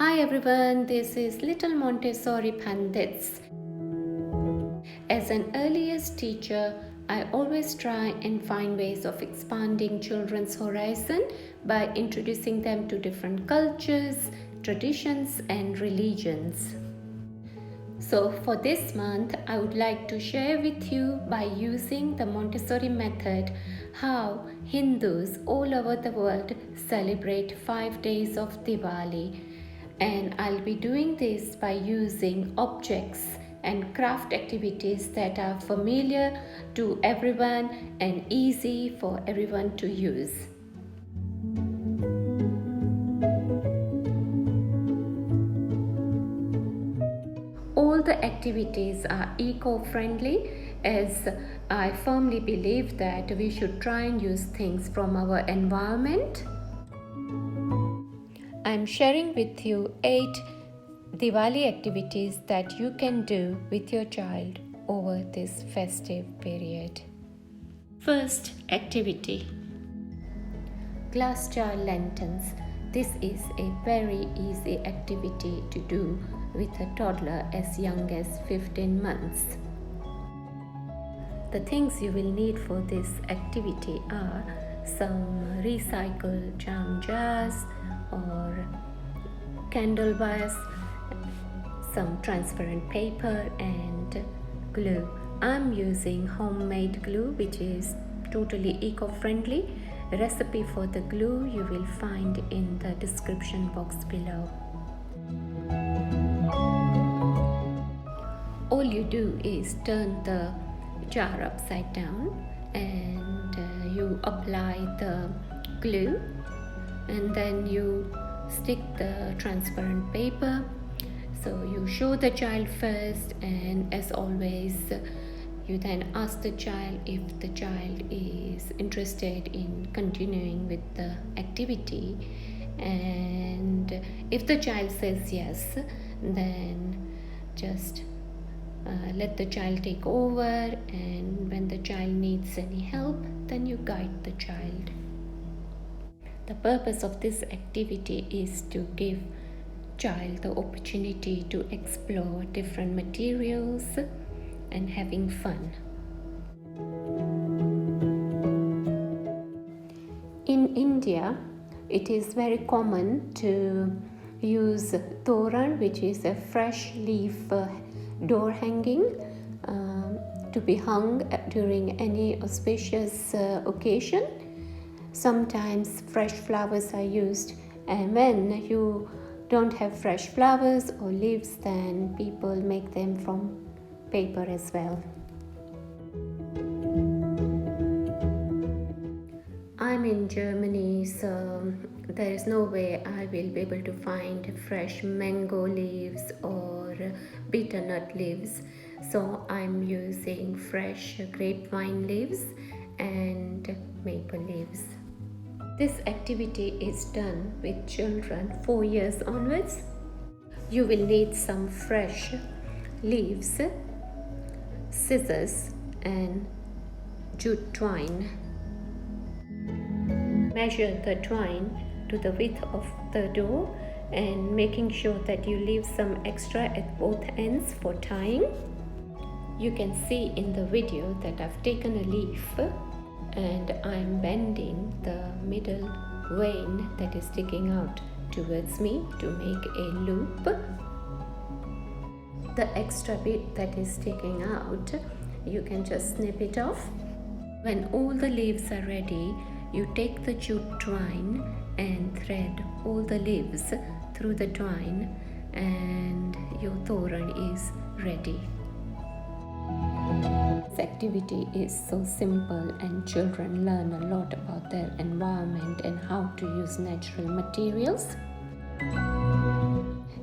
Hi everyone, this is Little Montessori Pandits. As an early years teacher, I always try and find ways of expanding children's horizon by introducing them to different cultures, traditions, and religions. So for this month, I would like to share with you by using the Montessori method how Hindus all over the world celebrate 5 days of Diwali. And I'll be doing this by using objects and craft activities that are familiar to everyone and easy for everyone to use. All the activities are eco-friendly, as I firmly believe that we should try and use things from our environment. I'm sharing with you 8 Diwali activities that you can do with your child over this festive period. First activity: glass jar lanterns. This is a very easy activity to do with a toddler as young as 15 months. The things you will need for this activity are some recycled jam jars or candle wires, some transparent paper and glue. I'm using homemade glue, which is totally eco-friendly. Recipe for the glue you will find in the description box below. All you do is turn the jar upside down and you apply the glue, and then you stick the transparent paper. So you show the child first, and as always you then ask the child if the child is interested in continuing with the activity, and if the child says yes, then just let the child take over, and when the child needs any help, then you guide the child. The purpose of this activity is to give child the opportunity to explore different materials and having fun. In India, it is very common to use toran, which is a fresh leaf door hanging, to be hung during any auspicious occasion. Sometimes fresh flowers are used, and when you don't have fresh flowers or leaves, then people make them from paper as well. I'm in Germany, so there is no way I will be able to find fresh mango leaves or bitter nut leaves, so I'm using fresh grapevine leaves and maple leaves. This activity is done with children 4 years onwards. You will need some fresh leaves, scissors and jute twine. Measure the twine to the width of the door and making sure that you leave some extra at both ends for tying. You can see in the video that I've taken a leaf and I'm bending the middle vein that is sticking out towards me to make a loop. The extra bit that is sticking out, you can just snip it off. When all the leaves are ready, you take the jute twine and thread all the leaves through the twine, and your toran is ready. This activity is so simple, and children learn a lot about their environment and how to use natural materials.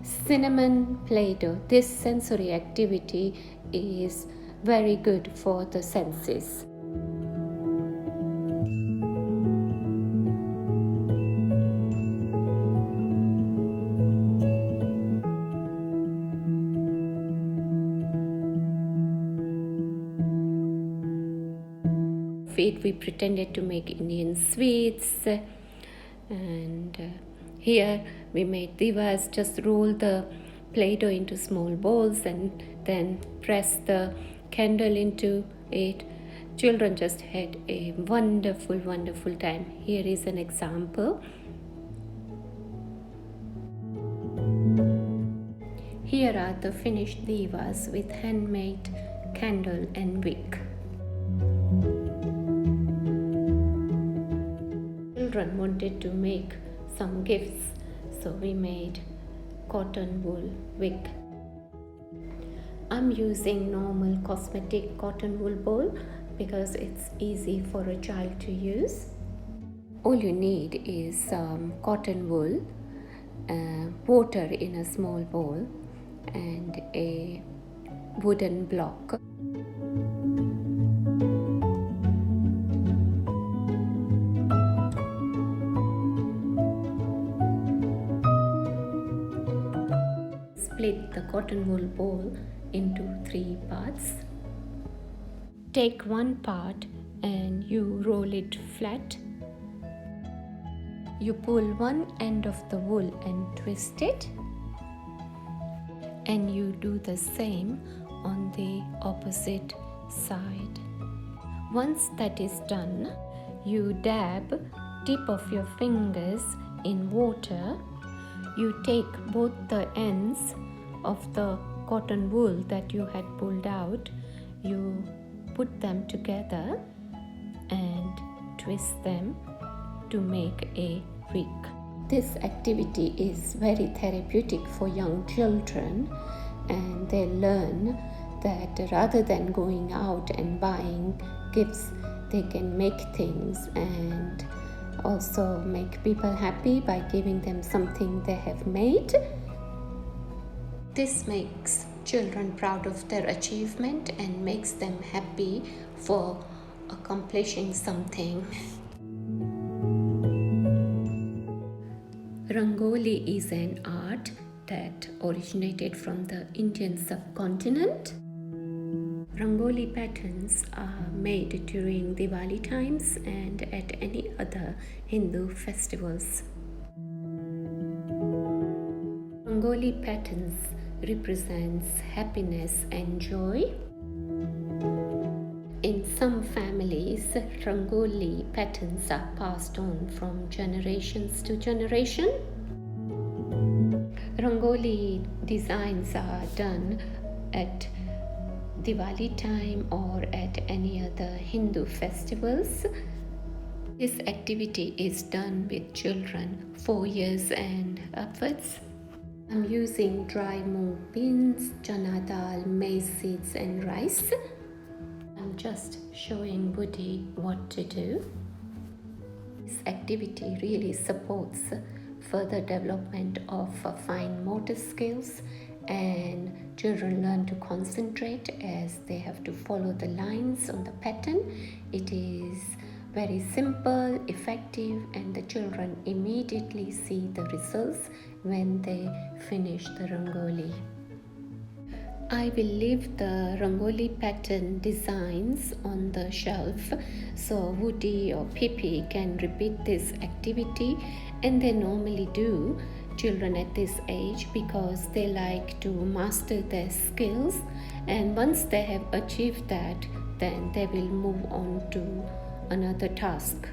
Cinnamon Play-Doh. This sensory activity is very good for the senses. We pretended to make Indian sweets, and Here we made divas. Just roll the Play-Doh into small balls and then press the candle into it. Children just had a wonderful time. Here is an example. Here are the finished divas with handmade candle and wick. Children wanted to make some gifts, so we made cotton wool wick. I'm using normal cosmetic cotton wool bowl because it's easy for a child to use. All you need is some cotton wool, water in a small bowl, and a wooden block. Split the cotton wool ball into 3 parts. Take one part and you roll it flat. You pull one end of the wool and twist it, and you do the same on the opposite side. Once that is done, you dab tip of your fingers in water. You take both the ends of the cotton wool that you had pulled out, you put them together and twist them to make a wick. This activity is very therapeutic for young children, and they learn that rather than going out and buying gifts, they can make things and also make people happy by giving them something they have made. This makes children proud of their achievement and makes them happy for accomplishing something. Rangoli is an art that originated from the Indian subcontinent. Rangoli patterns are made during Diwali times and at any other Hindu festivals. Rangoli patterns represents happiness and joy. In some families, Rangoli patterns are passed on from generations to generation. Rangoli designs are done at Diwali time or at any other Hindu festivals. This activity is done with children 4 years and upwards. I'm using dry mung beans, chana dal, maize seeds and rice. I'm just showing Woody what to do. This activity really supports further development of fine motor skills, and children learn to concentrate as they have to follow the lines on the pattern. It is very simple, effective, and the children immediately see the results when they finish the Rangoli. I will leave the Rangoli pattern designs on the shelf so Woody or Pippi can repeat this activity, and they normally do, children at this age, because they like to master their skills, and once they have achieved that, then they will move on to another task.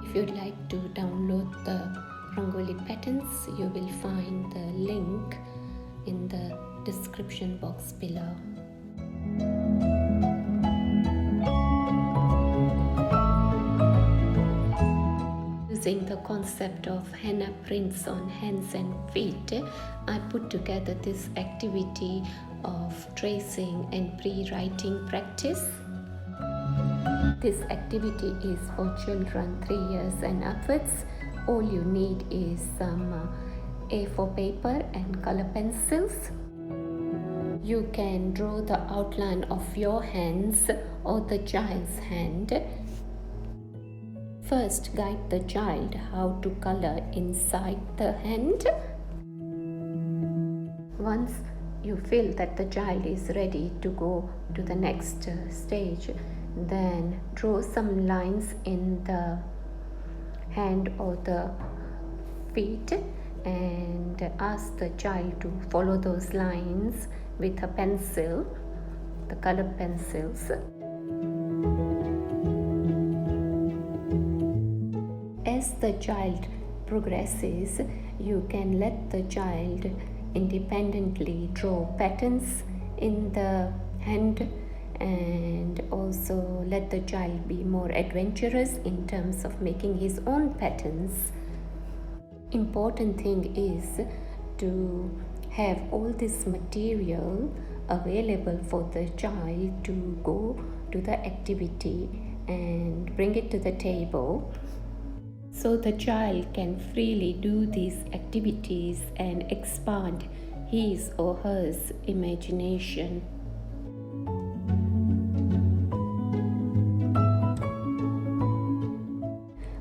If you'd like to download the Rangoli patterns, you will find the link in the description box below. Using the concept of henna prints on hands and feet, I put together this activity of tracing and pre-writing practice. This activity is for children 3 years and upwards. All you need is some A4 paper and color pencils. You can draw the outline of your hands or the child's hand. First, guide the child how to color inside the hand. Once you feel that the child is ready to go to the next stage, then draw some lines in the hand or the feet and ask the child to follow those lines with a pencil, the colored pencils. As the child progresses, you can let the child independently draw patterns in the hand, and also let the child be more adventurous in terms of making his own patterns. Important thing is to have all this material available for the child to go to the activity and bring it to the table, so the child can freely do these activities and expand his or her imagination.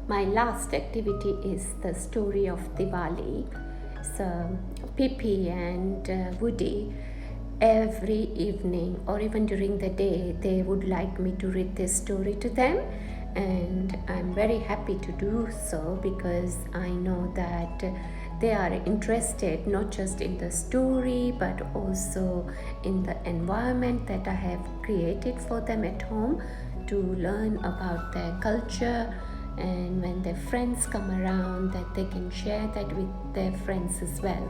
My last activity is the story of Diwali. So Pippi and Woody, every evening or even during the day, they would like me to read this story to them, and I'm very happy to do so because I know that they are interested not just in the story but also in the environment that I have created for them at home to learn about their culture, and when their friends come around that they can share that with their friends as well.